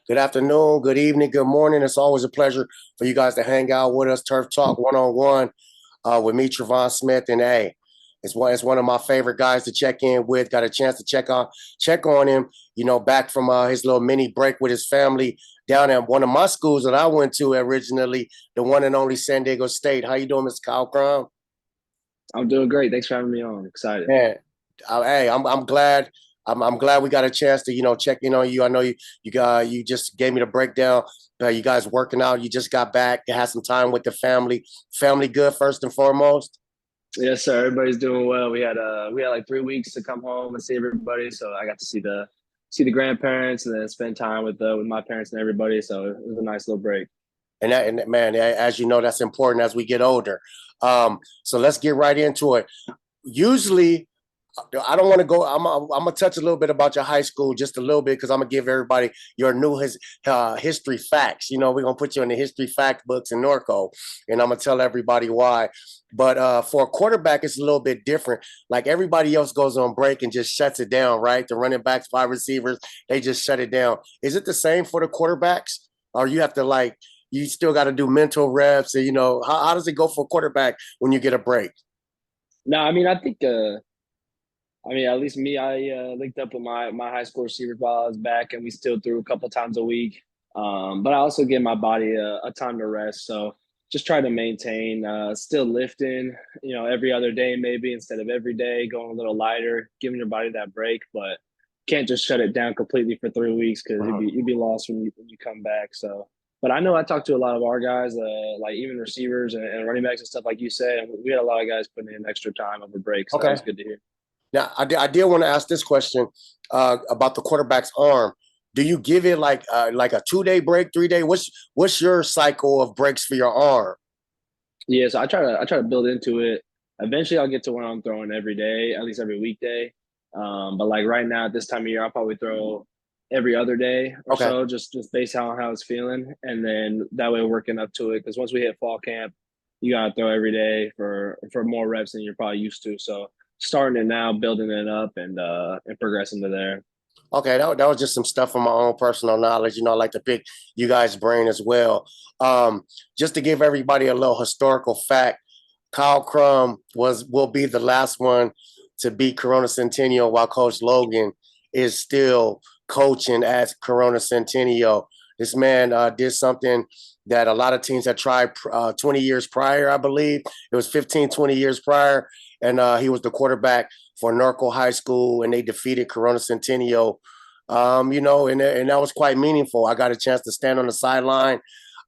good afternoon, good evening, good morning. It's always a pleasure for you guys to hang out with us. Turf Talk one-on-one with me, Travon Smith, and A. It's one of my favorite guys to check in with. Got a chance to check on him, back from his little mini break with his family down at one of my schools that I went to originally, the one and only San Diego State. How you doing, Mr. Kyle Crum? I'm doing great. Thanks for having me on. Excited. Man, hey, I'm glad. I'm glad we got a chance to check in on you. I know you just gave me the breakdown. You guys working out. You just got back. You had some time with the family. Family good first and foremost. Yes, sir. Everybody's doing well. We had like 3 weeks to come home and see everybody. So I got to see the grandparents and then spend time with my parents and everybody. So it was a nice little break. And man, as you know, that's important as we get older. So let's get right into it. Usually, I don't want to go. I'm gonna touch a little bit about your high school, just a little bit, because I'm gonna give everybody your new history facts. We're gonna put you in the history fact books in Norco, and I'm gonna tell everybody why. But for a quarterback, it's a little bit different. Like everybody else goes on break and just shuts it down, right? The running backs, wide receivers, they just shut it down. Is it the same for the quarterbacks, or you have to you still got to do mental reps? And how does it go for a quarterback when you get a break? No, I mean I think at least me, I linked up with my high school receivers while I was back, and we still threw a couple times a week. But I also give my body a time to rest. So just try to maintain still lifting, every other day maybe instead of every day, going a little lighter, giving your body that break. But can't just shut it down completely for 3 weeks because you'd be lost when you come back. So, but I know I talked to a lot of our guys, like even receivers and running backs and stuff like you said. And we had a lot of guys putting in extra time over break, so that Okay. was good to hear. Now, I did want to ask this question about the quarterback's arm. Do you give it like a 2 day break, 3 day? What's your cycle of breaks for your arm? Yeah, so I try to build into it. Eventually, I'll get to where I'm throwing every day, at least every weekday. But like right now, at this time of year, I'll probably throw every other day or Okay. so, just based on how it's feeling, and then that way working up to it. Because once we hit fall camp, you gotta throw every day for more reps than you're probably used to. So starting it now, building it up, and progressing to there. Okay, that was just some stuff from my own personal knowledge. I like to pick you guys' brain as well. Um, just to give everybody a little historical fact, Kyle Crum will be the last one to beat Corona Centennial, while Coach Logan is still coaching at Corona Centennial. This man did something that a lot of teams had tried 20 years prior, I believe. It was 15, 20 years prior. And he was the quarterback for Norco High School, and they defeated Corona Centennial. And that was quite meaningful. I got a chance to stand on the sideline.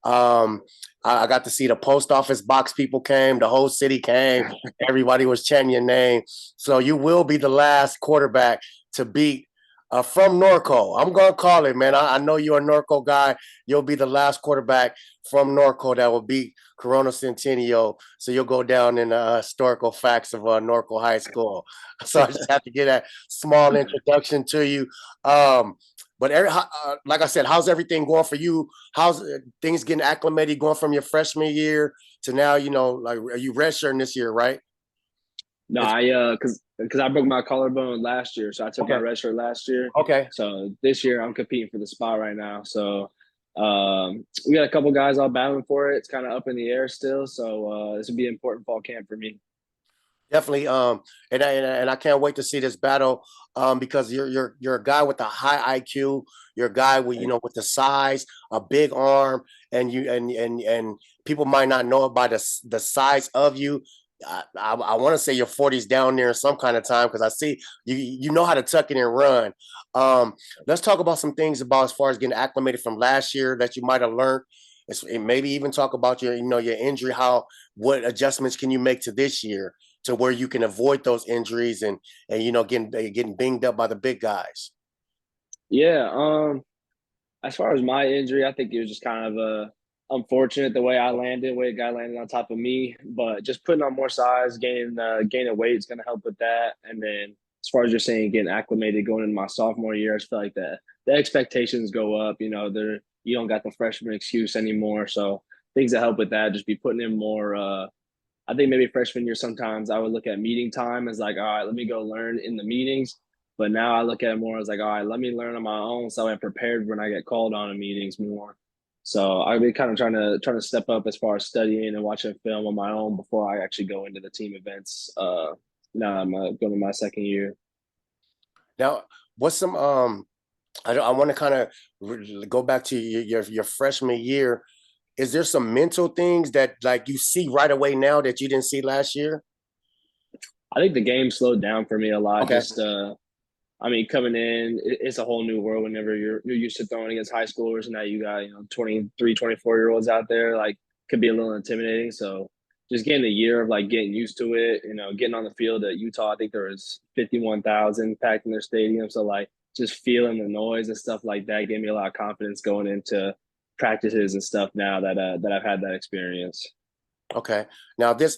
Um, I got to see the post office box people came, the whole city came, everybody was chanting your name. So you will be the last quarterback to beat from Norco. I'm gonna call it, man. I know you're a Norco guy. You'll be the last quarterback from Norco that will beat Corona Centennial. So you'll go down in the historical facts of Norco High School. So I just have to get that small introduction to you. But like I said, how's everything going for you? How's things getting acclimated going from your freshman year to now? Like, are you redshirting this year, right? No, It's because I broke my collarbone last year, so I took my okay. red shirt last year. Okay. So this year I'm competing for the spot right now. So we got a couple guys all battling for it. It's kind of up in the air still. So this would be an important fall camp for me. Definitely. And I can't wait to see this battle. Because you're a guy with a high IQ. You're a guy with with the size, a big arm, and and people might not know about the size of you. I want to say your 40s down there in some kind of time, because I see you know how to tuck it and run. Let's talk about some things about as far as getting acclimated from last year that you might have learned. And maybe even talk about your injury. What adjustments can you make to this year to where you can avoid those injuries and getting binged up by the big guys. Yeah. As far as my injury, I think it was just kind of unfortunate the way I landed, the way a guy landed on top of me. But just putting on more size, gaining weight is going to help with that. And then as far as you're saying, getting acclimated going into my sophomore year, I just feel like the expectations go up. You don't got the freshman excuse anymore. So things that help with that, just be putting in more. I think maybe freshman year sometimes I would look at meeting time as like, all right, let me go learn in the meetings. But now I look at it more as like, all right, let me learn on my own so I'm prepared when I get called on in meetings more. So I've been kind of trying to step up as far as studying and watching film on my own before I actually go into the team events. Now I'm going to my second year. Now, what's some I want to kind of go back to your freshman year. Is there some mental things that like you see right away now that you didn't see last year? I think the game slowed down for me a lot. Okay. Just I mean, coming in, it's a whole new world whenever you're used to throwing against high schoolers, and now you got 23, 24-year-olds out there. Like, could be a little intimidating. So just getting a year of like getting used to it, getting on the field at Utah. I think there was 51,000 packed in their stadium. So like just feeling the noise and stuff like that gave me a lot of confidence going into practices and stuff now that I've had that experience. Okay. Now this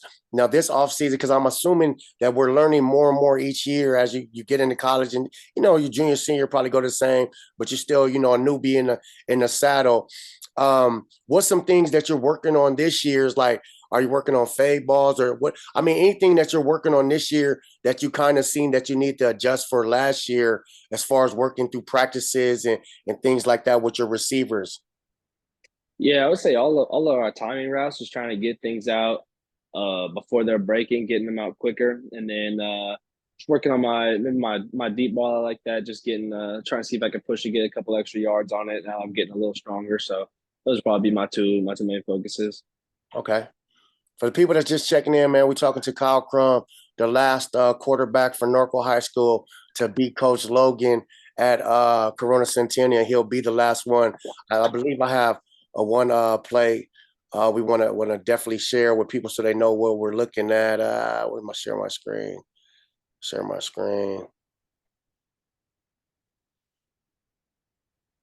off season, because I'm assuming that we're learning more and more each year as you get into college, and your junior senior probably go the same, but you're still a newbie in the saddle. What's some things that you're working on this year? Is like, are you working on fade balls or what? I mean, anything that you're working on this year that you kind of seen that you need to adjust for last year, as far as working through practices and things like that with your receivers. Yeah, I would say all of our timing routes, just trying to get things out before they're breaking, getting them out quicker, and then just working on my deep ball like that, just getting trying to see if I can push to get a couple extra yards on it. Now I'm getting a little stronger, so those would probably be my two main focuses. Okay. For the people that's just checking in, man, we're talking to Kyle Crum, the last quarterback for Norco High School to beat Coach Logan at Corona Centennial. He'll be the last one. I believe I have a one play we want to definitely share with people so they know what we're looking at. Where am I share my screen? Share my screen.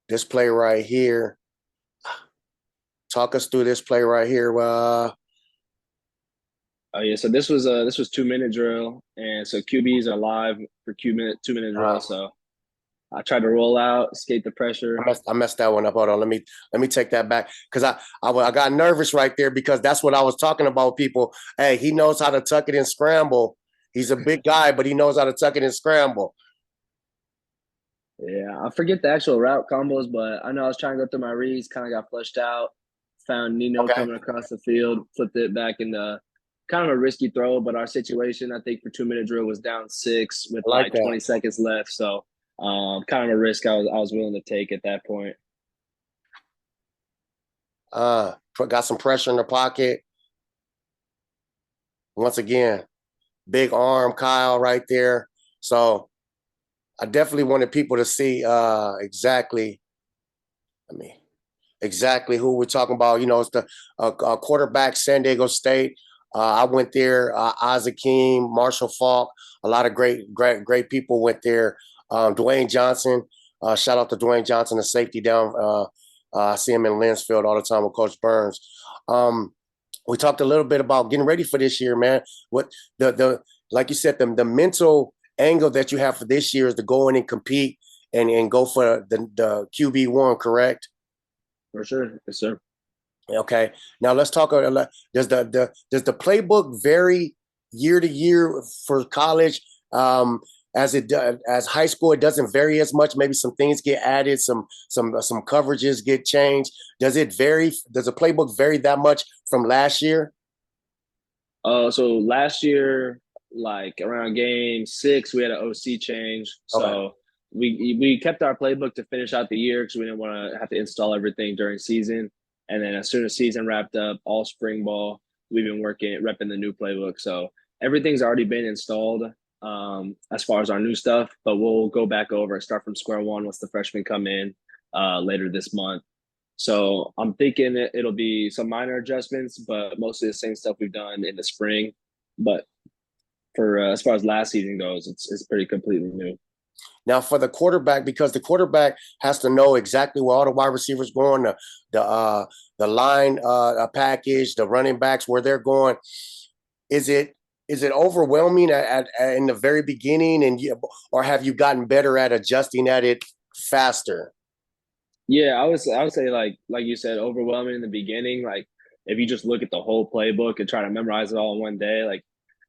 This play right here. Talk us through this play right here. Oh yeah, so this was 2 minute drill, and so QBs are live for 2 minute drill. Uh, So I tried to roll out, escape the I pressure. messed that one up. Hold on, let me take that back because I got nervous right there because that's what I was talking about. People, hey, he knows how to tuck it and scramble. He's a big guy, but he knows how to tuck it and scramble. Yeah, I forget the actual route combos, but I know I was trying to go through my reads, kind of got flushed out. Found Nino Okay, coming across the field, flipped it back into kind of a risky throw, but our situation, I think, for 2 minute drill was down six with I like like that. 20 seconds left. So, kind of a risk I was willing to take at that point. Got some pressure in the pocket. Once again, big arm, Kyle, right there. So I definitely wanted people to see exactly. I mean, exactly who we're talking about. It's the quarterback, San Diego State. I went there. Isaac Keem, Marshall Falk, a lot of great people went there. Dwayne Johnson, shout out to Dwayne Johnson, the safety down. I see him in Linsfield all the time with Coach Burns. We talked a little bit about getting ready for this year, man. What the like you said, the mental angle that you have for this year is to go in and compete and go for the QB1, correct? For sure. Yes, sir. Okay. Now let's talk. Does the playbook vary year to year for college? As as high school, it doesn't vary as much. Maybe some things get added, some coverages get changed. Does it vary? Does the playbook vary that much from last year? So last year, like around game six, we had an OC change. Okay. So we kept our playbook to finish out the year because we didn't want to have to install everything during season. And then as soon as season wrapped up, all spring ball, we've been repping the new playbook. So everything's already been installed as far as our new stuff, but we'll go back over and start from square one once the freshmen come in later this month. So I'm thinking it'll be some minor adjustments, but mostly the same stuff we've done in the spring. But for as far as last season goes, it's pretty completely new. Now for the quarterback, because the quarterback has to know exactly where all the wide receivers going, the line package, the running backs where they're going. Is it overwhelming in the very beginning, or have you gotten better at adjusting at it faster? Yeah, I would say like you said, overwhelming in the beginning. Like if you just look at the whole playbook and try to memorize it all in one day, like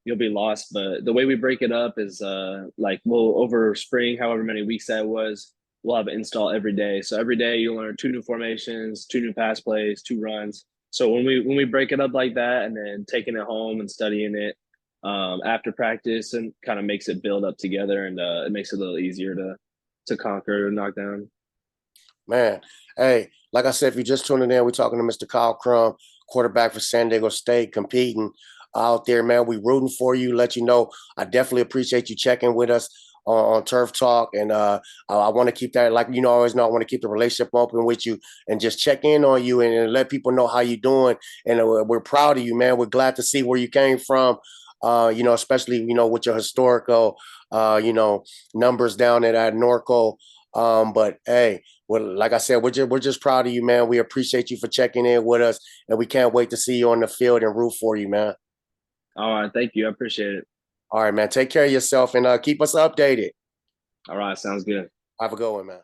you'll be lost. But the way we break it up is like we'll over spring, however many weeks that was, we'll have an install every day. So every day you'll learn 2 new formations, 2 new pass plays, 2 runs. So when we break it up like that and then taking it home and studying it after practice and kind of makes it build up together, and it makes it a little easier to conquer and knock down. Man, hey, like I said, if you're just tuning in, we're talking to Mr. Kyle Crum, quarterback for San Diego State, competing out there, man. We rooting for you. Let you know, I definitely appreciate you checking with us on Turf Talk, and I want to keep that, like always know, I want to keep the relationship open with you and just check in on you and let people know how you doing. And we're proud of you, man. We're glad to see where you came from. Especially with your historical, numbers down at Norco. But hey, well, like I said, we're just proud of you, man. We appreciate you for checking in with us, and we can't wait to see you on the field and root for you, man. All right, thank you. I appreciate it. All right, man. Take care of yourself and keep us updated. All right, sounds good. Have a good one, man.